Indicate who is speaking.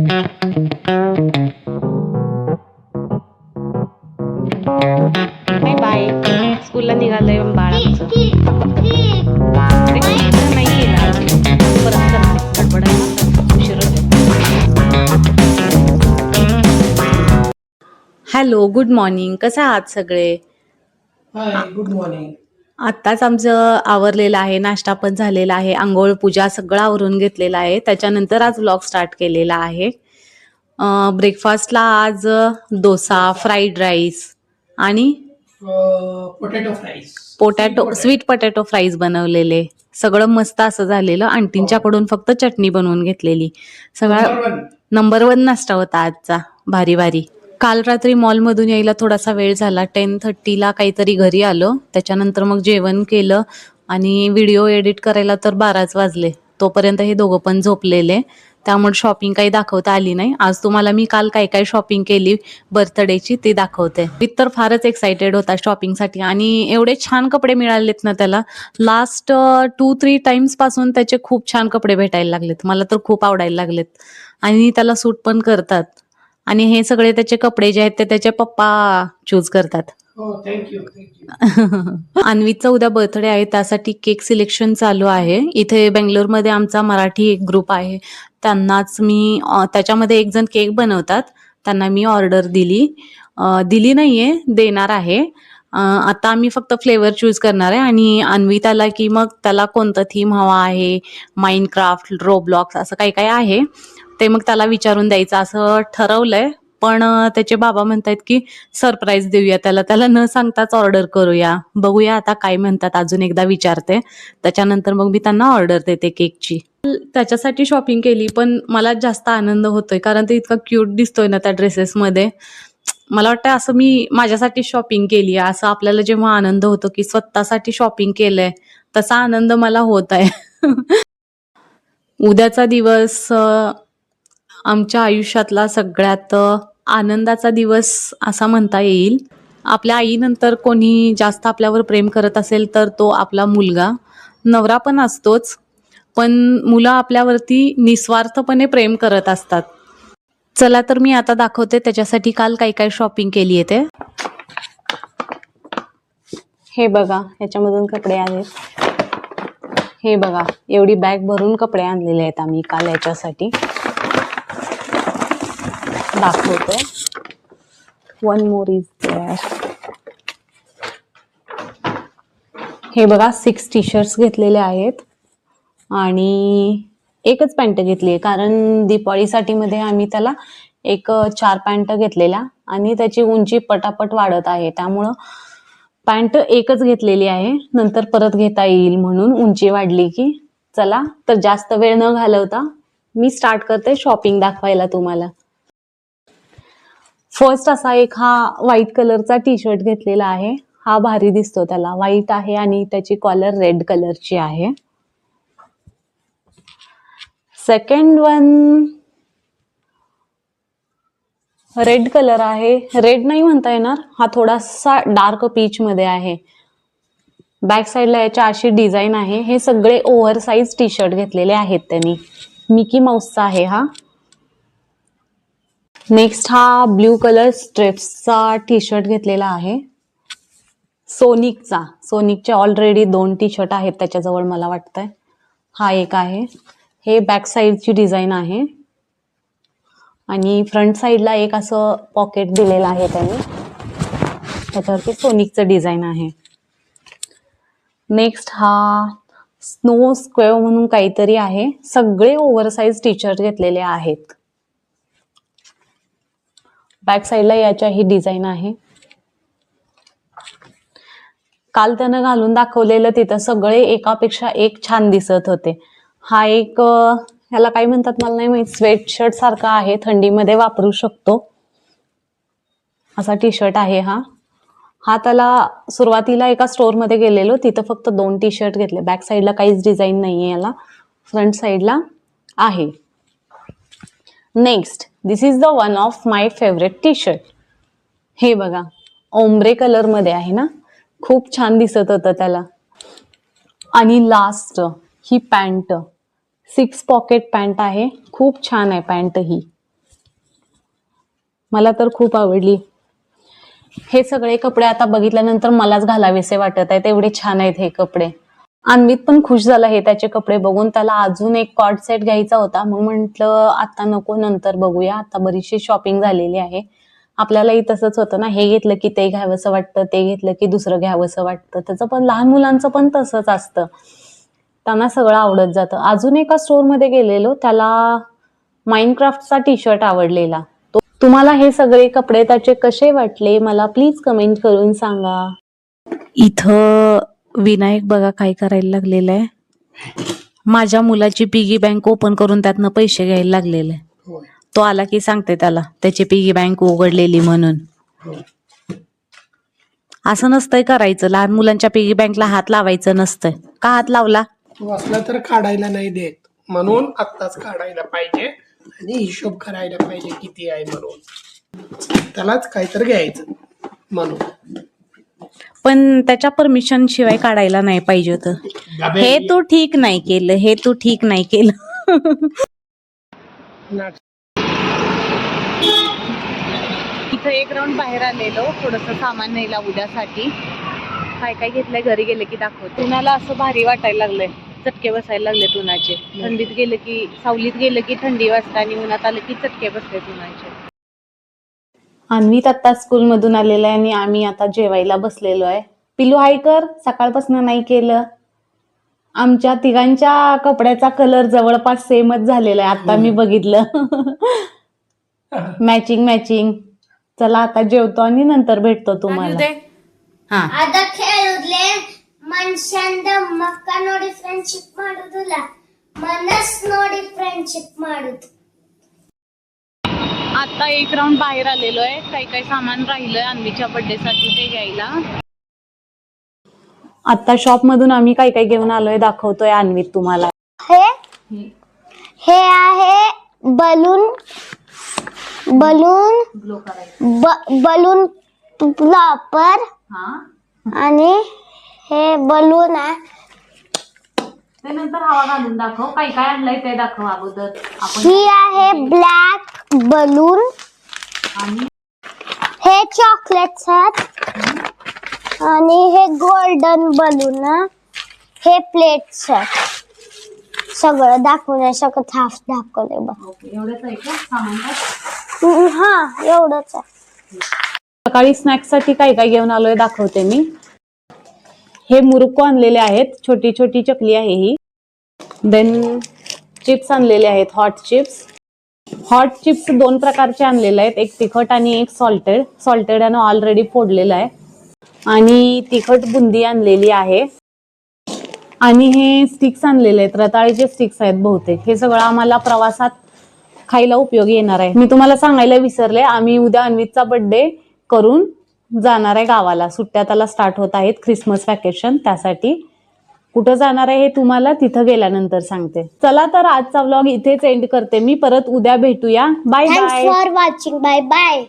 Speaker 1: Bye bye. स्कूलला निघालंय बाळाचं. नाही केला अजून. परत करते. गडबड आहे ना, उशीर होते. Hello, good morning. कसे आहात सगळे?
Speaker 2: हाय, गुड मॉर्निंग.
Speaker 1: आत्ताच आमचं आवरलेलं आहे, नाश्ता पण झालेला आहे, अंघोळ पूजा सगळं आवरून घेतलेलं आहे. त्याच्यानंतर आज व्लॉग स्टार्ट केलेला आहे. ब्रेकफास्टला आज डोसा, फ्राईड राईस आणि
Speaker 2: potato fries.
Speaker 1: Sweet potato fries बनवलेले. सगळं मस्त असं झालेलं. आंटींच्याकडून फक्त चटणी बनवून घेतलेली. सगळा नंबर 1 नाश्ता होता आजचा. भारी भारी. काल रात्री मॉलमधून यायला थोडासा वेळ झाला. 10:30ला काहीतरी घरी आलो. त्याच्यानंतर मग जेवण केलं आणि व्हिडिओ एडिट करायला तर 12च वाजले. तोपर्यंत हे दोघं पण झोपलेले. त्यामुळे शॉपिंग काही दाखवता आली नाही. आज तुम्हाला मी काल काय काय शॉपिंग केली बर्थडेची ते दाखवते. मी तर फारच एक्साइटेड होता शॉपिंगसाठी आणि एवढे छान कपडे मिळालेत ना त्याला. लास्ट 2-3 टाइम्स पासून त्याचे खूप छान कपडे भेटायला लागलेत. मला तर खूप आवडायला लागलेत आणि त्याला सूट पण करतात. आणि हे सगळे त्याचे कपडे जे आहेत ते त्याचे पप्पा चूज करतात.
Speaker 2: थँक्यू.
Speaker 1: अन्वीचा उद्या बर्थडे आहे, त्यासाठी केक सिलेक्शन चालू आहे. इथे बेंगलोरमध्ये आमचा मराठी एक ग्रुप आहे, त्यांनाच मी त्याच्यामध्ये एक जण केक बनवतात, त्यांना मी ऑर्डर दिली नाहीये, देणार आहे. आता आम्ही फक्त फ्लेवर चूज करणार आहे आणि अन्वी त्याला की मग त्याला कोणतं थीम हवा आहे, माइनक्राफ्ट, रोब्लॉक्स असं काही काही आहे, ते मग त्याला विचारून द्यायचं असं ठरवलंय. पण त्याचे बाबा म्हणतात की सरप्राईज देऊया त्याला न सांगताच ऑर्डर करूया. बघूया आता काय म्हणतात, अजून एकदा विचारते, त्याच्यानंतर मग मी त्यांना ऑर्डर देते केकची. त्याच्यासाठी शॉपिंग केली, पण मला जास्त आनंद होतोय कारण ते इतका क्यूट दिसतोय ना त्या ड्रेसेसमध्ये. मला वाटतं असं मी माझ्यासाठी शॉपिंग केली आहे, असं आपल्याला जेव्हा आनंद होतो की स्वतःसाठी शॉपिंग केलंय, तसा आनंद मला होत आहे. उद्याचा दिवस आमच्या आयुष्यातला सगळ्यात आनंदाचा दिवस असा म्हणता येईल. आपल्या आईनंतर कोणी जास्त आपल्यावर प्रेम करत असेल तर तो आपला मुलगा. नवरा पण असतोच, पण मुलं आपल्यावरती निस्वार्थपणे प्रेम करत असतात. चला तर मी आता दाखवते त्याच्यासाठी काल काय काय शॉपिंग केली आहे ते. हे बघा, ह्याच्यामधून कपडे आहेत. हे बघा, एवढी बॅग भरून कपडे आणलेले आहेत आम्ही काल याच्यासाठी. दाखवते. One more is there. हे बघा, 6 टी-शर्ट्स घेतलेले आहेत आणि एकच पॅन्ट घेतली आहे कारण दिवाळीसाठी मध्ये आम्ही त्याला 4 पॅन्ट घेतलेल्या आणि त्याची उंची पटापट वाढत आहे, त्यामुळं पॅन्ट एकच घेतलेली आहे. नंतर परत घेता येईल म्हणून उंची वाढली की. चला तर जास्त वेळ न घालवता मी स्टार्ट करते शॉपिंग दाखवायला तुम्हाला. फर्स्ट असा एक हा व्हाईट कलरचा टी शर्ट घेतलेला आहे. हा भारी दिसतो, त्याला व्हाईट आहे आणि त्याची कॉलर रेड कलरची आहे. सेकंड वन रेड कलर आहे. रेड नाही म्हणता येणार, हा थोडासा डार्क पीच मध्ये आहे. बॅक साईडला याच्या अशी डिझाईन आहे. हे सगळे ओव्हर साईज टी शर्ट घेतलेले आहेत त्यांनी. मिकी माऊसचा आहे हा. नेक्स्ट हा ब्ल्यू कलर स्ट्रेप्सचा टी शर्ट घेतलेला आहे. सोनिकचे ऑलरेडी 2 टी शर्ट आहेत त्याच्याजवळ मला वाटतंय. हा एक आहे. हे बॅक साईडची डिझाईन आहे आणि फ्रंट साईडला एक असं पॉकेट दिलेलं आहे त्यांनी, त्याच्यावरती सोनिकचं डिझाईन आहे. नेक्स्ट हा स्नो स्क्वेअर म्हणून काहीतरी आहे. सगळे ओव्हरसाइज टी शर्ट घेतलेले आहेत. बॅक साईडला याच्या ही डिझाईन आहे. काल त्यानं घालून दाखवलेलं तिथं सगळे एकापेक्षा एक छान दिसत होते. हा एक ह्याला काय म्हणतात मला नाही माहित, स्वेटशर्ट सारखा आहे, थंडीमध्ये वापरू शकतो असा टी शर्ट आहे हा. त्याला सुरुवातीला एका स्टोअरमध्ये गेलेलो, तिथं फक्त 2 टी शर्ट घेतले. बॅक साईडला काहीच डिझाईन नाहीये याला, फ्रंट साईडला आहे. Next, this is the one of my favourite T shirt. हे बघा, ओम्ब्रे कलर मध्ये आहे ना, खूप छान दिसत होतं त्याला. आणि लास्ट ही पॅन्ट 6 पॉकेट पॅन्ट आहे, खूप छान आहे पॅन्ट ही. मला तर खूप आवडली. हे सगळे कपडे आता बघितल्यानंतर मलाच घालावेसे वाटत आहेत, एवढे छान आहेत हे कपडे. अन्वित पण खुश झाला हे त्याचे कपडे बघून. त्याला अजून एक कॉर्ड सेट घ्यायचा होता, मग म्हंटल आता नको, नंतर बघूया, आता बरीचशी शॉपिंग झालेली आहे. आपल्यालाही तसंच होतं ना, हे घेतलं की ते घ्यावंसं वाटतं, ते घेतलं की दुसरं घ्यावंसं वाटतं. त्याचं पण लहान मुलांचं पण तसंच असतं, त्यांना सगळं आवडत जातं. अजून एका स्टोअरमध्ये गेलेलो, त्याला माइनक्राफ्टचा टी शर्ट आवडलेला. तुम्हाला हे सगळे कपडे त्याचे कसे वाटले मला प्लीज कमेंट करून सांगा. इथं विनायक बघा काय करायला लागलेलं आहे. माझ्या मुलाची पिगी बँक ओपन करून त्यातनं पैसे घ्यायला लागलेले.
Speaker 2: होय.
Speaker 1: तो आला की सांगते त्याला त्याची पिगी बँक उघडलेली म्हणून.
Speaker 2: होय.
Speaker 1: असं नसतंय करायचं, लहान मुलांच्या पिगी बँकला हात लावायचं नसतंय. का हात लावला?
Speaker 2: तो असला तर काढायला नाही देत, म्हणून आत्ताच काढायला पाहिजे आणि हिशोब करायला पाहिजे किती आहे म्हणून. त्यालाच काहीतरी घ्यायचं म्हणून.
Speaker 1: पण त्याच्या परमिशन शिवाय काढायला नाही पाहिजे होतं. हे तू ठीक नाही केलं, हे तू ठीक नाही केलं. इथं एक राऊंड बाहेर आलेलो, थोडंसं सामान न्यायला उद्यासाठी. काय काय घेतलंय घरी गेले की दाखवते. उन्हाला असं भारी वाटायला लागलंय, चटके बसायला लागले उन्हाचे. थंडीत गेलं की, सावलीत गेलं की थंडी वाजते आणि उन्हात आलं की चटके बसले उन्हाचे. अन्वित आता स्कूल मधून आलेला आहे आणि आम्ही आता जेवायला बसलेलो आहे. पिलू हाय कर, सकाळपासून नाही केलं. आमच्या तिघांच्या कपड्याचा कलर जवळपास सेमच झालेला आहे, आता मी बघितलं. मॅचिंग. चला आता जेवतो आणि नंतर भेटतो तुम्हाला. हा,
Speaker 3: ಅದ ಕೇಳಿದ್ಲೆ ಮನುಷ್ಯಂದ ಮಕ್ಕ ನೋಡಿ ಫ್ರೆಂಡ್ಶಿಪ್ ಮಾಡುದಿಲ್ಲ, ಮನಸ್ ನೋಡಿ ಫ್ರೆಂಡ್ಶಿप ಮಾಡುದು.
Speaker 1: आता एक राऊंड बाहेर आलेलो आहे, काही सामान राहिलंय अन्वीच्या बर्थडे साठी ते घ्यायला. आता शॉप मधून आम्ही काय घेऊन आलोय दाखवतोय अन्वीत तुम्हाला.
Speaker 3: हे आहे बलून फ्लॉपर आणि हे बलून आहे.
Speaker 1: ते नंतर हवा घालून दाखव, काय आणलंय ते दाखव अगोदर.
Speaker 3: ही आहे ब्लॅक बलून, हे चॉकलेट्स आहेत आणि हे गोल्डन बलून, हे प्लेट्स आहेत. सगळं दाखवू नाही शकत, हाफ दाखवले बघ.
Speaker 1: एवढंच आहे का सामान?
Speaker 3: हा एवढंच आहे.
Speaker 1: सकाळी स्नॅक्स साठी काय घेऊन आलोय दाखवते मी. हे मुरुक्को आणलेले आहेत, छोटी छोटी चकली आहे ही. देन चिप्स आणलेले आहेत, हॉट चिप्स 2 प्रकारचे आणलेले आहेत, एक तिखट आणि एक सॉल्टेड आणि ऑलरेडी फोडलेलं आहे. आणि तिखट बुंदी आणलेली आहे. आणि हे स्टिक्स आणलेले आहेत, रताळीचे स्टिक्स आहेत बहुतेक. हे सगळं आम्हाला प्रवासात खायला उपयोगी येणार आहे. मी तुम्हाला सांगायला विसरले, आम्ही उद्या अन्वितचा बर्थडे करून जाणार आहे गावाला. सुट्ट्या त्याला स्टार्ट होत आहेत, क्रिसमस वॅकेशन. त्यासाठी कुठं जाणार आहे हे तुम्हाला तिथं गेल्यानंतर सांगते. चला तर आजचा व्लॉग इथेच एंड करते मी, परत उद्या भेटूया. Bye
Speaker 3: thanks
Speaker 1: bye.
Speaker 3: For watching. Bye bye.